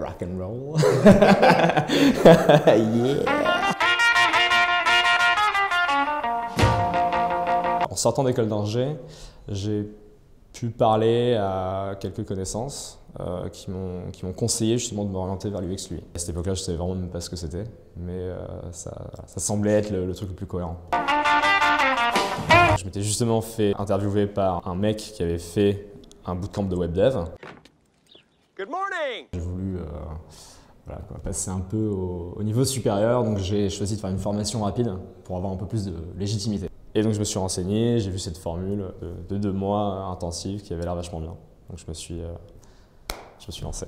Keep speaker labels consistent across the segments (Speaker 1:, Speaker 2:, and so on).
Speaker 1: rock and roll. Yeah. En sortant d'école d'ingé, j'ai pu parler à quelques connaissances qui m'ont conseillé justement de m'orienter vers l'UX UI. À cette époque-là, je savais vraiment même pas ce que c'était, mais ça semblait être le truc le plus cohérent. Je m'étais justement fait interviewer par un mec qui avait fait un bootcamp de web dev.
Speaker 2: Good morning.
Speaker 1: J'ai voulu voilà, passer un peu au niveau supérieur, donc j'ai choisi de faire une formation rapide pour avoir un peu plus de légitimité. Et donc je me suis renseigné, j'ai vu cette formule de 2 mois intensive qui avait l'air vachement bien. Donc je me suis lancé.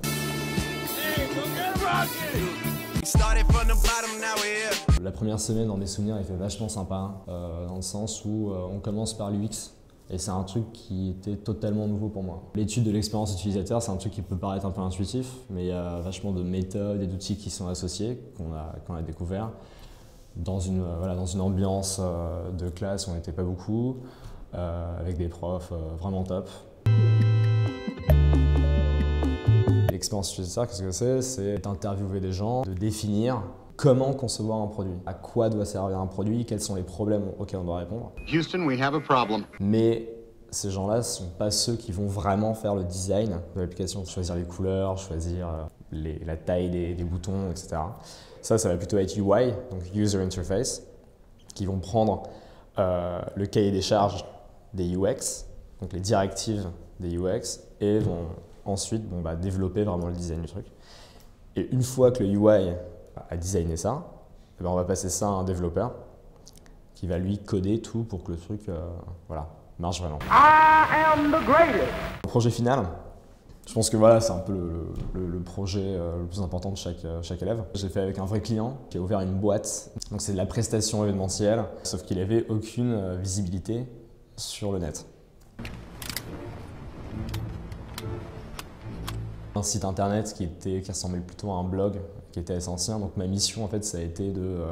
Speaker 1: La première semaine, dans mes souvenirs, était vachement sympa, dans le sens où on commence par l'UX. Et c'est un truc qui était totalement nouveau pour moi. L'étude de l'expérience utilisateur, c'est un truc qui peut paraître un peu intuitif, mais il y a vachement de méthodes et d'outils qui sont associés, qu'on a découvert. Dans une ambiance de classe où on n'était pas beaucoup, avec des profs vraiment top. L'expérience utilisateur, qu'est-ce que c'est? C'est d'interviewer des gens, de définir comment concevoir un produit, à quoi doit servir un produit, quels sont les problèmes auxquels on doit répondre.
Speaker 3: Houston, we have a problem.
Speaker 1: Mais ces gens-là ne sont pas ceux qui vont vraiment faire le design de l'application, choisir les couleurs, choisir la taille des boutons, etc. Ça va plutôt être UI, donc User Interface, qui vont prendre le cahier des charges des UX, donc les directives des UX, et vont ensuite développer vraiment le design du truc. Et une fois que le UI a designé ça, on va passer ça à un développeur qui va lui coder tout pour que le truc marche vraiment.
Speaker 2: I am the greatest.
Speaker 1: Le projet final, je pense que voilà, c'est un peu le projet le plus important de chaque élève. J'ai fait avec un vrai client qui a ouvert une boîte, donc c'est de la prestation événementielle, sauf qu'il n'avait aucune visibilité sur le net. Un site internet qui ressemblait plutôt à un blog, qui était assez ancien, donc ma mission en fait ça a été de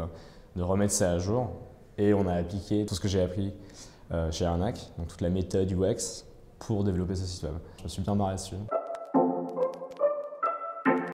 Speaker 1: remettre ça à jour, et on a appliqué tout ce que j'ai appris chez Arnac, donc toute la méthode UX pour développer ce site web. Je me suis bien marré dessus.